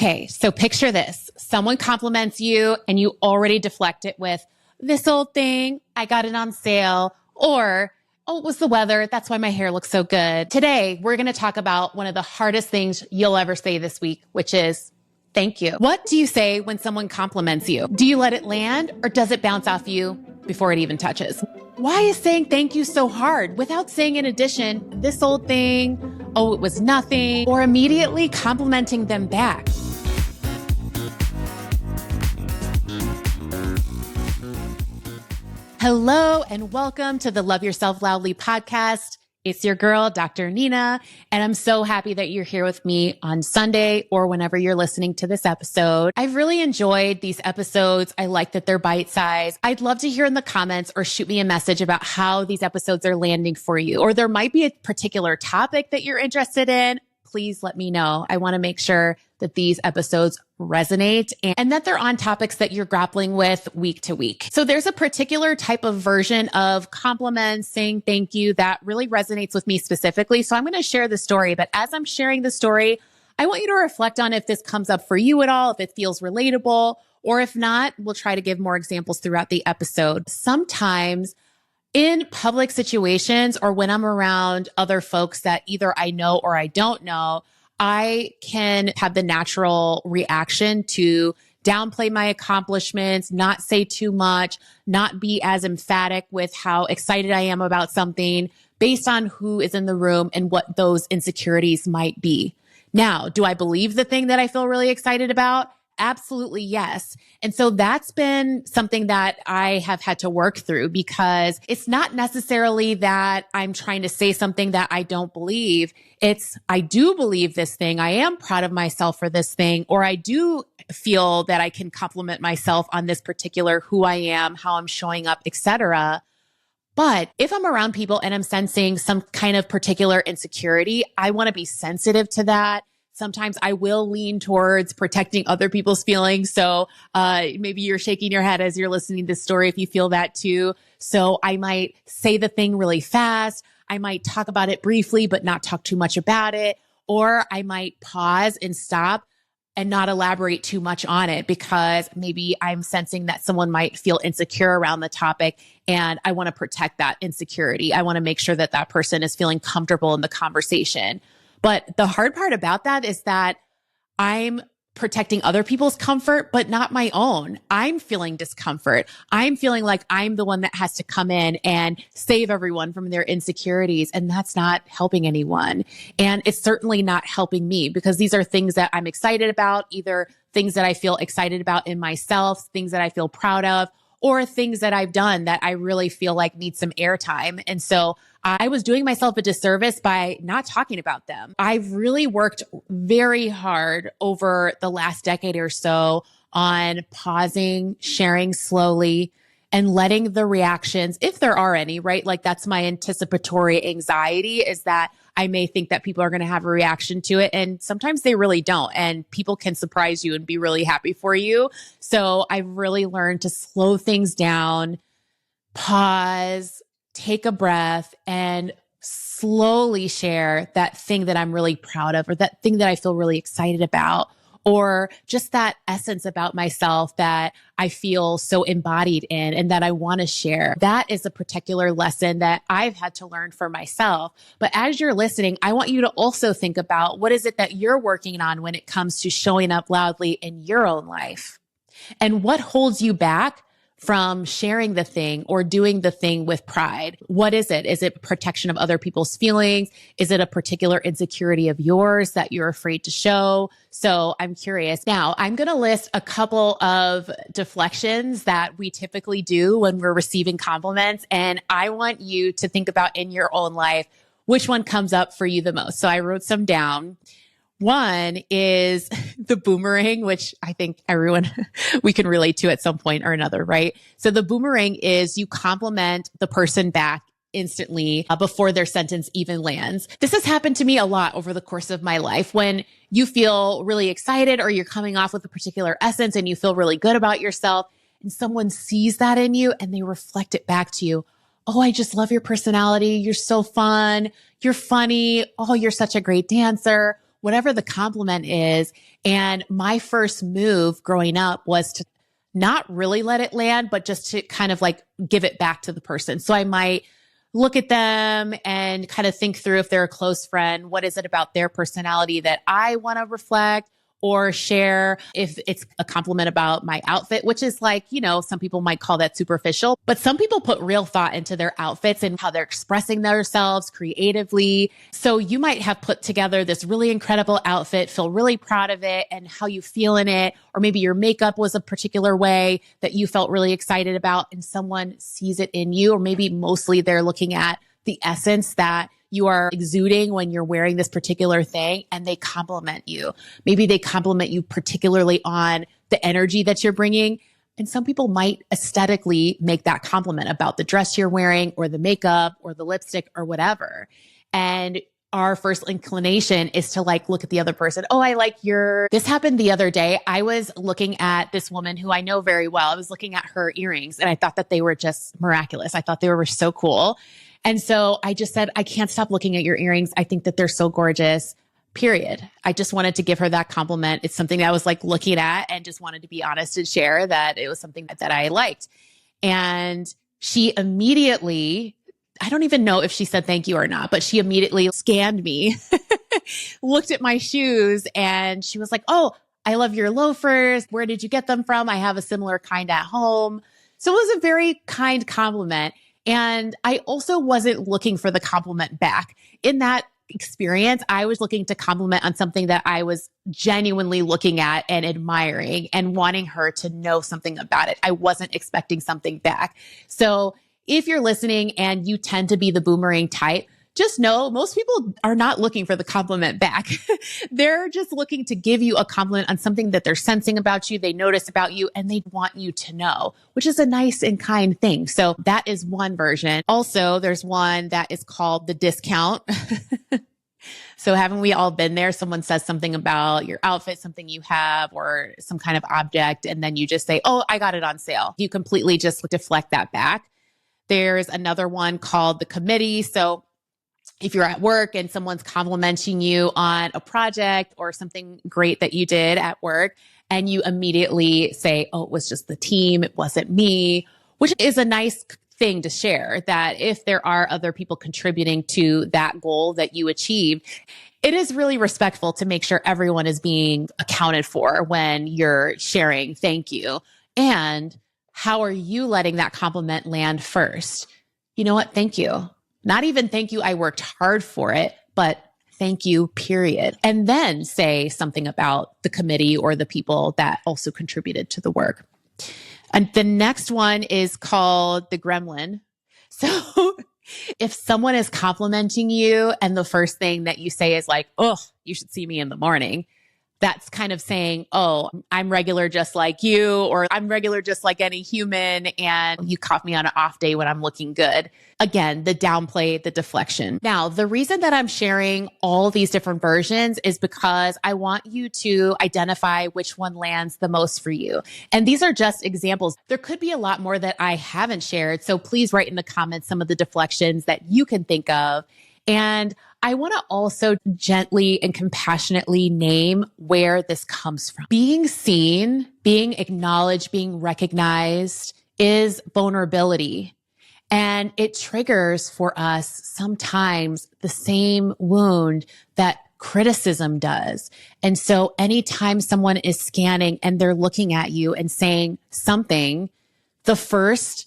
Okay, so picture this. Someone compliments you and you already deflect it with, this old thing, I got it on sale, or, oh, it was the weather, that's why my hair looks so good. Today, we're going to talk about one of the hardest things you'll ever say this week, which is, thank you. What do you say when someone compliments you? Do you let it land or does it bounce off you before it even touches? Why is saying thank you so hard without saying in addition, this old thing, oh, it was nothing, or immediately complimenting them back? Hello and welcome to the Love Yourself Loudly podcast. It's your girl, Dr. Nina, and I'm so happy that you're here with me on Sunday or whenever you're listening to this episode. I've really enjoyed these episodes. I like that they're bite-sized. I'd love to hear in the comments or shoot me a message about how these episodes are landing for you, or there might be a particular topic that you're interested in. Please let me know. I want to make sure that these episodes resonate and that they're on topics that you're grappling with week to week. So there's a particular type of version of compliments, saying thank you, that really resonates with me specifically. So I'm going to share the story, but as I'm sharing the story, I want you to reflect on if this comes up for you at all, if it feels relatable, or if not, we'll try to give more examples throughout the episode. Sometimes in public situations or when I'm around other folks that either I know or I don't know, I can have the natural reaction to downplay my accomplishments, not say too much, not be as emphatic with how excited I am about something based on who is in the room and what those insecurities might be. Now, do I believe the thing that I feel really excited about? Absolutely, yes. And so that's been something that I have had to work through, because it's not necessarily that I'm trying to say something that I don't believe. It's, I do believe this thing. I am proud of myself for this thing, or I do feel that I can compliment myself on this particular who I am, how I'm showing up, etc. But if I'm around people and I'm sensing some kind of particular insecurity, I want to be sensitive to that. Sometimes I will lean towards protecting other people's feelings. So maybe you're shaking your head as you're listening to this story if you feel that too. So I might say the thing really fast. I might talk about it briefly, but not talk too much about it. Or I might pause and stop and not elaborate too much on it, because maybe I'm sensing that someone might feel insecure around the topic and I want to protect that insecurity. I want to make sure that that person is feeling comfortable in the conversation. But the hard part about that is that I'm protecting other people's comfort, but not my own. I'm feeling discomfort. I'm feeling like I'm the one that has to come in and save everyone from their insecurities. And that's not helping anyone. And it's certainly not helping me, because these are things that I'm excited about, either things that I feel excited about in myself, things that I feel proud of, or things that I've done that I really feel like need some airtime. And so I was doing myself a disservice by not talking about them. I've really worked very hard over the last decade or so on pausing, sharing slowly, and letting the reactions, if there are any, right? Like that's my anticipatory anxiety, is that I may think that people are going to have a reaction to it. And sometimes they really don't. And people can surprise you and be really happy for you. So I've really learned to slow things down, pause, take a breath, and slowly share that thing that I'm really proud of, or that thing that I feel really excited about, or just that essence about myself that I feel so embodied in and that I want to share. That is a particular lesson that I've had to learn for myself. But as you're listening, I want you to also think about, what is it that you're working on when it comes to showing up loudly in your own life? And what holds you back from sharing the thing or doing the thing with pride? What is it? Is it protection of other people's feelings? Is it a particular insecurity of yours that you're afraid to show? So I'm curious. Now, I'm going to list a couple of deflections that we typically do when we're receiving compliments. And I want you to think about in your own life, which one comes up for you the most. So I wrote some down. One is the boomerang, which I think everyone, we can relate to at some point or another, right? So the boomerang is you compliment the person back instantly before their sentence even lands. This has happened to me a lot over the course of my life. When you feel really excited or you're coming off with a particular essence and you feel really good about yourself, and someone sees that in you and they reflect it back to you. Oh, I just love your personality. You're so fun. You're funny. Oh, you're such a great dancer. whatever the compliment is. And my first move growing up was to not really let it land, but just to kind of like give it back to the person. So I might look at them and kind of think through, if they're a close friend, what is it about their personality that I want to reflect or share? If it's a compliment about my outfit, which is like, some people might call that superficial, but some people put real thought into their outfits and how they're expressing themselves creatively. So you might have put together this really incredible outfit, feel really proud of it and how you feel in it. Or maybe your makeup was a particular way that you felt really excited about and someone sees it in you, or maybe mostly they're looking at the essence that you are exuding when you're wearing this particular thing, and they compliment you. Maybe they compliment you particularly on the energy that you're bringing. And some people might aesthetically make that compliment about the dress you're wearing or the makeup or the lipstick or whatever. And our first inclination is to like look at the other person. Oh, I like this happened the other day. I was looking at this woman who I know very well. I was looking at her earrings and I thought that they were just miraculous. I thought they were so cool. And so I just said, I can't stop looking at your earrings. I think that they're so gorgeous, period. I just wanted to give her that compliment. It's something that I was like looking at and just wanted to be honest and share that it was something that I liked. And she immediately, I don't even know if she said thank you or not, but she immediately scanned me, looked at my shoes, and she was like, oh, I love your loafers. Where did you get them from? I have a similar kind at home. So it was a very kind compliment. And I also wasn't looking for the compliment back. In that experience, I was looking to compliment on something that I was genuinely looking at and admiring and wanting her to know something about it. I wasn't expecting something back. So if you're listening and you tend to be the boomerang type, just know most people are not looking for the compliment back. They're just looking to give you a compliment on something that they're sensing about you, they notice about you, and they want you to know, which is a nice and kind thing. So that is one version. Also, there's one that is called the discount. So haven't we all been there? Someone says something about your outfit, something you have, or some kind of object, and then you just say, oh, I got it on sale. You completely just deflect that back. There's another one called the committee. So if you're at work and someone's complimenting you on a project or something great that you did at work, and you immediately say, oh, it was just the team, it wasn't me, which is a nice thing to share, that if there are other people contributing to that goal that you achieved, it is really respectful to make sure everyone is being accounted for when you're sharing thank you. And how are you letting that compliment land first? You know what? Thank you. Not even thank you, I worked hard for it, but thank you, period. And then say something about the committee or the people that also contributed to the work. And the next one is called the gremlin. So if someone is complimenting you and the first thing that you say is like, oh, you should see me in the morning, that's kind of saying, oh, I'm regular just like you, or I'm regular just like any human, and you caught me on an off day when I'm looking good. Again, the downplay, the deflection. Now, the reason that I'm sharing all these different versions is because I want you to identify which one lands the most for you. And these are just examples. There could be a lot more that I haven't shared. So please write in the comments some of the deflections that you can think of. And I want to also gently and compassionately name where this comes from. Being seen, being acknowledged, being recognized is vulnerability. And it triggers for us sometimes the same wound that criticism does. And so anytime someone is scanning and they're looking at you and saying something, the first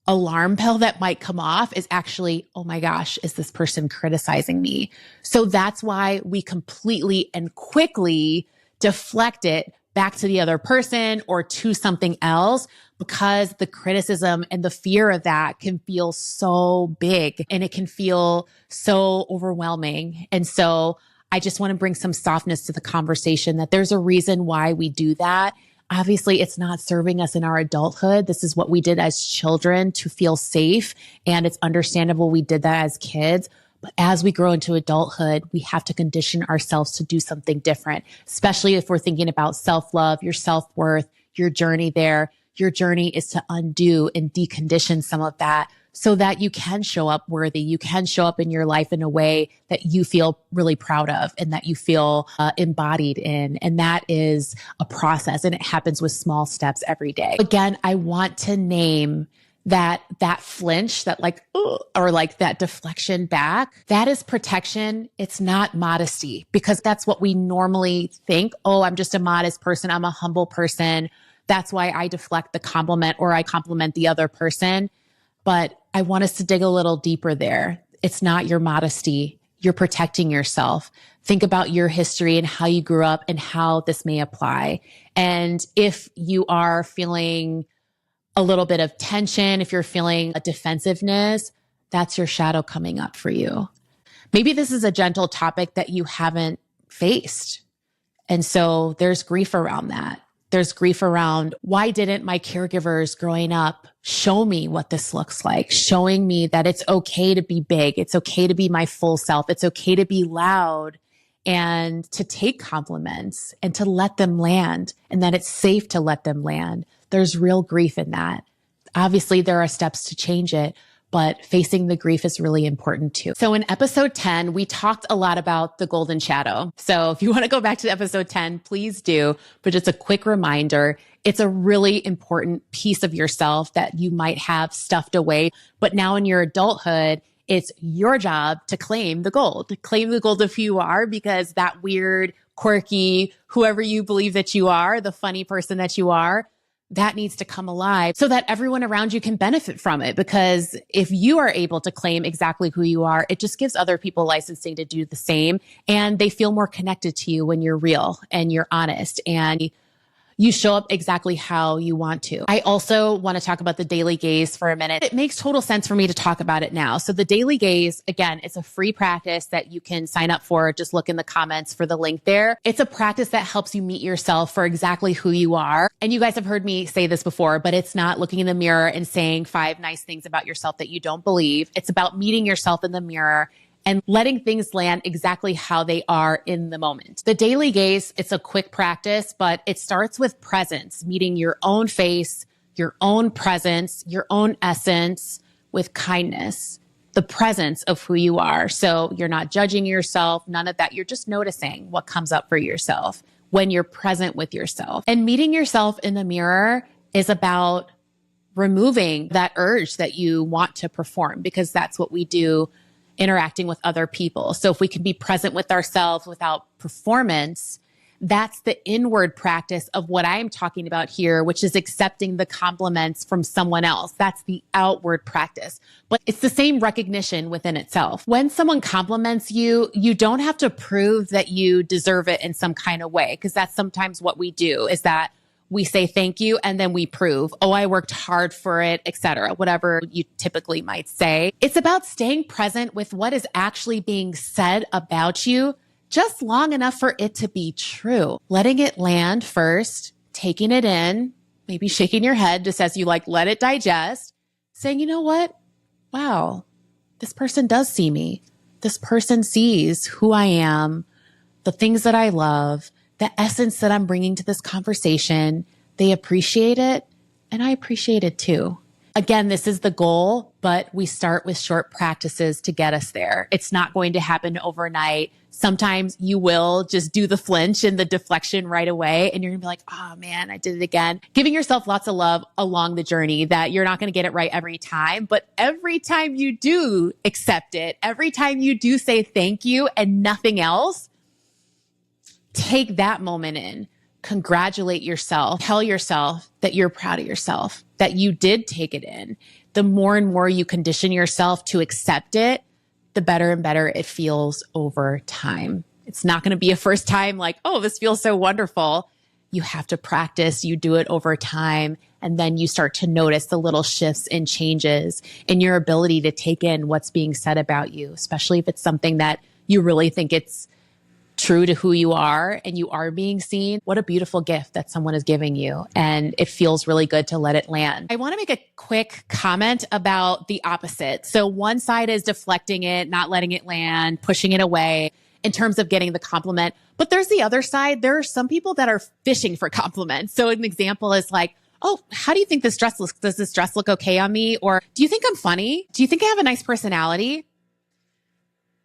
alarm bell that might come off is actually, oh my gosh, is this person criticizing me? So that's why we completely and quickly deflect it back to the other person or to something else, because the criticism and the fear of that can feel so big and it can feel so overwhelming. And so I just want to bring some softness to the conversation, that there's a reason why we do that. Obviously, it's not serving us in our adulthood. This is what we did as children to feel safe. And it's understandable we did that as kids. But as we grow into adulthood, we have to condition ourselves to do something different, especially if we're thinking about self-love, your self-worth, your journey there. your journey is to undo and decondition some of that so that you can show up worthy. You can show up in your life in a way that you feel really proud of and that you feel embodied in. And that is a process, and it happens with small steps every day. Again, I want to name that flinch, that like, or like that deflection back, that is protection. It's not modesty, because that's what we normally think. Oh, I'm just a modest person. I'm a humble person. That's why I deflect the compliment, or I compliment the other person. But I want us to dig a little deeper there. It's not your modesty. You're protecting yourself. Think about your history and how you grew up and how this may apply. And if you are feeling a little bit of tension, if you're feeling a defensiveness, that's your shadow coming up for you. Maybe this is a gentle topic that you haven't faced. And so there's grief around that. There's grief around, why didn't my caregivers growing up show me what this looks like, showing me that it's okay to be big, it's okay to be my full self, it's okay to be loud and to take compliments and to let them land, and that it's safe to let them land. There's real grief in that. Obviously, there are steps to change it, but facing the grief is really important too. So in episode 10, we talked a lot about the golden shadow. So if you want to go back to episode 10, please do. But just a quick reminder, it's a really important piece of yourself that you might have stuffed away. But now in your adulthood, it's your job to claim the gold of who you are, because that weird, quirky, whoever you believe that you are, the funny person that you are, that needs to come alive so that everyone around you can benefit from it. Because if you are able to claim exactly who you are, it just gives other people licensing to do the same. And they feel more connected to you when you're real and you're honest and you show up exactly how you want to. I also want to talk about the daily gaze for a minute. It makes total sense for me to talk about it now. So the daily gaze, again, it's a free practice that you can sign up for. Just look in the comments for the link there. It's a practice that helps you meet yourself for exactly who you are. And you guys have heard me say this before, but it's not looking in the mirror and saying 5 nice things about yourself that you don't believe. It's about meeting yourself in the mirror and letting things land exactly how they are in the moment. The daily gaze, it's a quick practice, but it starts with presence, meeting your own face, your own presence, your own essence with kindness, the presence of who you are. So you're not judging yourself, none of that. You're just noticing what comes up for yourself when you're present with yourself. And meeting yourself in the mirror is about removing that urge that you want to perform, because that's what we do interacting with other people. So if we can be present with ourselves without performance, that's the inward practice of what I'm talking about here, which is accepting the compliments from someone else. That's the outward practice, but it's the same recognition within itself. When someone compliments you, you don't have to prove that you deserve it in some kind of way, because that's sometimes what we do, is that we say thank you and then we prove, oh, I worked hard for it, etc. Whatever you typically might say. It's about staying present with what is actually being said about you just long enough for it to be true. Letting it land first, taking it in, maybe shaking your head just as you let it digest, saying, you know what? Wow, this person does see me. This person sees who I am, the things that I love, the essence that I'm bringing to this conversation. They appreciate it, and I appreciate it too. Again, this is the goal, but we start with short practices to get us there. It's not going to happen overnight. Sometimes you will just do the flinch and the deflection right away, and you're gonna be like, oh man, I did it again. Giving yourself lots of love along the journey, that you're not gonna get it right every time, but every time you do accept it, every time you do say thank you and nothing else, take that moment in, congratulate yourself, tell yourself that you're proud of yourself, that you did take it in. The more and more you condition yourself to accept it, the better and better it feels over time. It's not going to be a first time like, oh, this feels so wonderful. You have to practice, you do it over time, and then you start to notice the little shifts and changes in your ability to take in what's being said about you, especially if it's something that you really think it's true to who you are and you are being seen. What a beautiful gift that someone is giving you. And it feels really good to let it land. I want to make a quick comment about the opposite. So one side is deflecting it, not letting it land, pushing it away in terms of getting the compliment. But there's the other side. There are some people that are fishing for compliments. So an example is like, oh, how do you think this dress looks? Does this dress look okay on me? Or do you think I'm funny? Do you think I have a nice personality?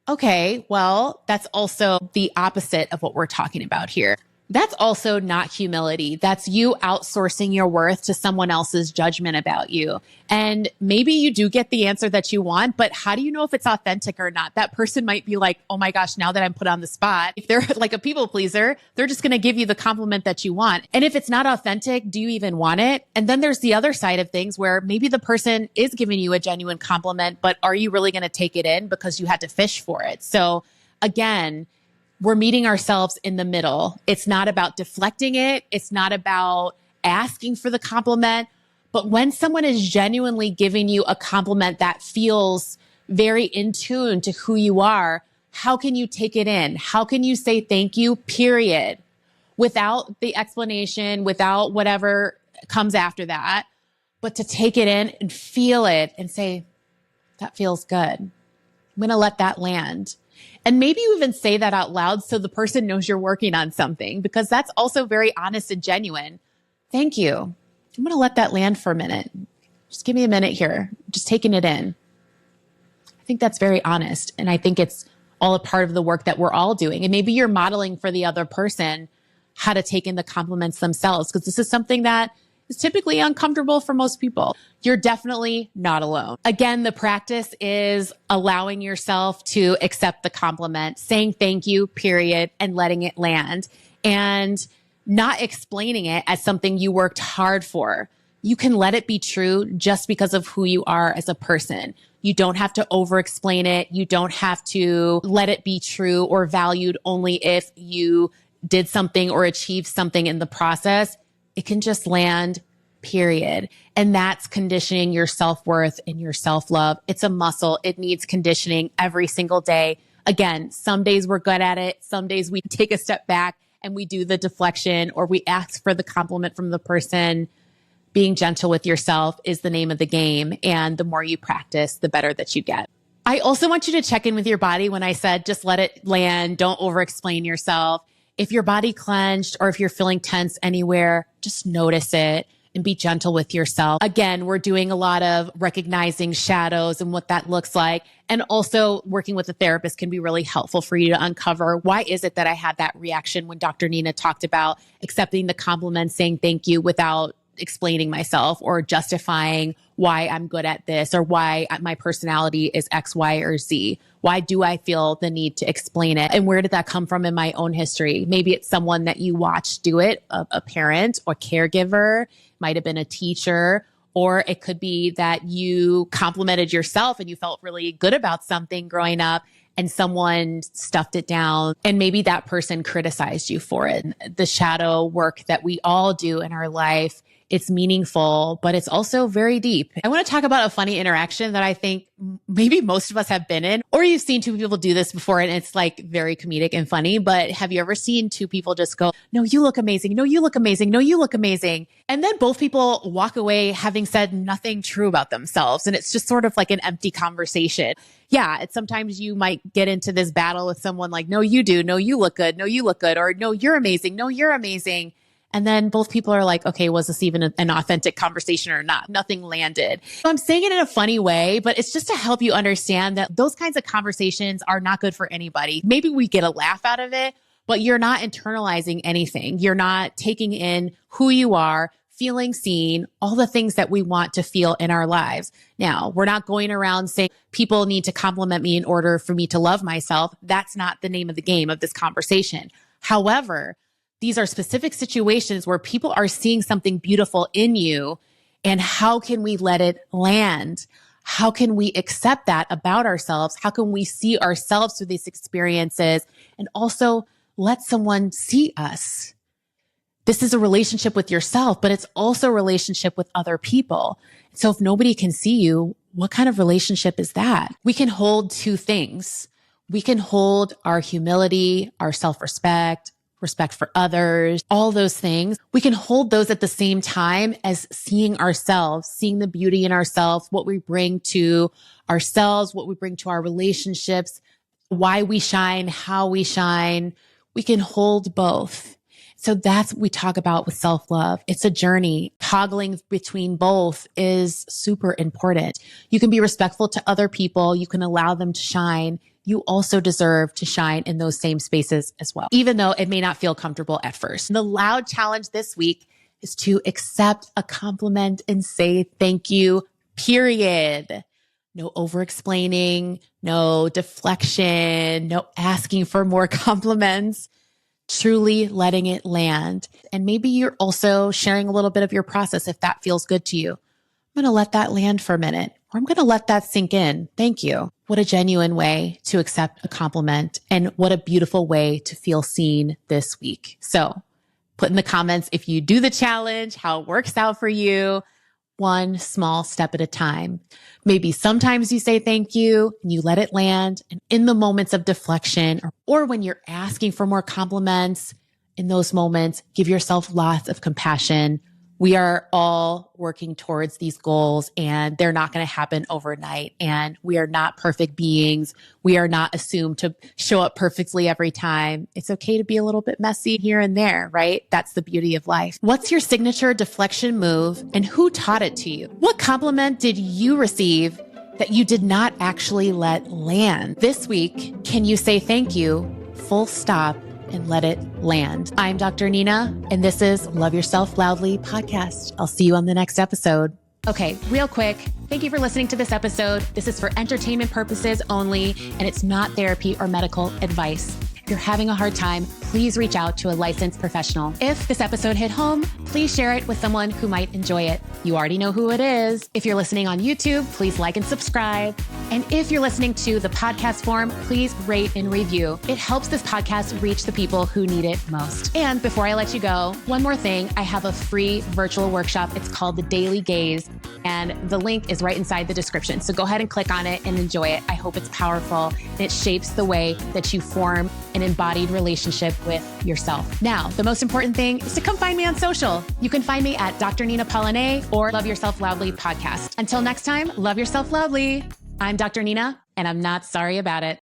Okay, well, that's also the opposite of what we're talking about here. That's also not humility. That's you outsourcing your worth to someone else's judgment about you. And maybe you do get the answer that you want, but how do you know if it's authentic or not? That person might be like, oh my gosh, now that I'm put on the spot, if they're like a people pleaser, they're just going to give you the compliment that you want. And if it's not authentic, do you even want it? And then there's the other side of things where maybe the person is giving you a genuine compliment, but are you really going to take it in because you had to fish for it? So again, we're meeting ourselves in the middle. It's not about deflecting it. It's not about asking for the compliment. But when someone is genuinely giving you a compliment that feels very in tune to who you are, how can you take it in? How can you say thank you, period, without the explanation, without whatever comes after that, but to take it in and feel it and say, that feels good. I'm going to let that land. And maybe you even say that out loud so the person knows you're working on something, because that's also very honest and genuine. Thank you. I'm going to let that land for a minute. Just give me a minute here. Just taking it in. I think that's very honest. And I think it's all a part of the work that we're all doing. And maybe you're modeling for the other person how to take in the compliments themselves, because this is something that is typically uncomfortable for most people. You're definitely not alone. Again, the practice is allowing yourself to accept the compliment, saying thank you, period, and letting it land, and not explaining it as something you worked hard for. You can let it be true just because of who you are as a person. You don't have to over-explain it. You don't have to let it be true or valued only if you did something or achieved something in the process. It can just land, period. And that's conditioning your self-worth and your self-love. It's a muscle. It needs conditioning every single day. Again, some days we're good at it. Some days we take a step back and we do the deflection, or we ask for the compliment from the person. Being gentle with yourself is the name of the game. And the more you practice, the better that you get. I also want you to check in with your body when I said, just let it land. Don't over-explain yourself. If your body clenched or if you're feeling tense anywhere, just notice it and be gentle with yourself. Again, we're doing a lot of recognizing shadows and what that looks like. And also working with a therapist can be really helpful for you to uncover, why is it that I had that reaction when Dr. Nina talked about accepting the compliment, saying thank you without explaining myself or justifying why I'm good at this or why my personality is X, Y, or Z. Why do I feel the need to explain it? And where did that come from in my own history? Maybe it's someone that you watched do it, a parent or caregiver, might have been a teacher, or it could be that you complimented yourself and you felt really good about something growing up and someone stuffed it down and maybe that person criticized you for it. The shadow work that we all do in our life, it's meaningful, but it's also very deep. I want to talk about a funny interaction that I think maybe most of us have been in, or you've seen two people do this before and it's like very comedic and funny, but have you ever seen two people just go, no, you look amazing. No, you look amazing. No, you look amazing. And then both people walk away having said nothing true about themselves. And it's just sort of like an empty conversation. Yeah, it's sometimes you might get into this battle with someone like, no, you do. No, you look good. No, you look good. Or no, you're amazing. No, you're amazing. And then both people are like, okay, was this even an authentic conversation or not? Nothing landed. So I'm saying it in a funny way, but it's just to help you understand that those kinds of conversations are not good for anybody. Maybe we get a laugh out of it, but you're not internalizing anything. You're not taking in who you are, feeling seen, all the things that we want to feel in our lives. Now, we're not going around saying people need to compliment me in order for me to love myself. That's not the name of the game of this conversation. However, these are specific situations where people are seeing something beautiful in you. And how can we let it land? How can we accept that about ourselves? How can we see ourselves through these experiences and also let someone see us? This is a relationship with yourself, but it's also a relationship with other people. So if nobody can see you, what kind of relationship is that? We can hold two things. We can hold our humility, our self-respect, respect for others, all those things. We can hold those at the same time as seeing ourselves, seeing the beauty in ourselves, what we bring to ourselves, what we bring to our relationships, why we shine, how we shine. We can hold both. So that's what we talk about with self-love. It's a journey. Toggling between both is super important. You can be respectful to other people. You can allow them to shine. You also deserve to shine in those same spaces as well, even though it may not feel comfortable at first. The loud challenge this week is to accept a compliment and say thank you, period. No over-explaining, no deflection, no asking for more compliments, truly letting it land. And maybe you're also sharing a little bit of your process if that feels good to you. I'm going to let that land for a minute, or I'm going to let that sink in. Thank you. What a genuine way to accept a compliment, and what a beautiful way to feel seen this week. So put in the comments if you do the challenge, how it works out for you, one small step at a time. Maybe sometimes you say thank you and you let it land. And in the moments of deflection, or when you're asking for more compliments, in those moments, give yourself lots of compassion. We are all working towards these goals, and they're not going to happen overnight. And we are not perfect beings. We are not assumed to show up perfectly every time. It's okay to be a little bit messy here and there, right? That's the beauty of life. What's your signature deflection move, and who taught it to you? What compliment did you receive that you did not actually let land? This week, can you say thank you, full stop, and let it land? I'm Dr. Nina, and this is Love Yourself Loudly podcast. I'll see you on the next episode. Okay, real quick. Thank you for listening to this episode. This is for entertainment purposes only, and it's not therapy or medical advice. If you're having a hard time, please reach out to a licensed professional. If this episode hit home, please share it with someone who might enjoy it. You already know who it is. If you're listening on YouTube, please like and subscribe. And if you're listening to the podcast form, please rate and review. It helps this podcast reach the people who need it most. And before I let you go, one more thing. I have a free virtual workshop. It's called The Daily Gaze, and the link is right inside the description. So go ahead and click on it and enjoy it. I hope it's powerful, and it shapes the way that you form an embodied relationship with yourself. Now, the most important thing is to come find me on social. You can find me at Dr. Nina Polyné or Love Yourself Loudly podcast. Until next time, love yourself loudly. I'm Dr. Nina, and I'm not sorry about it.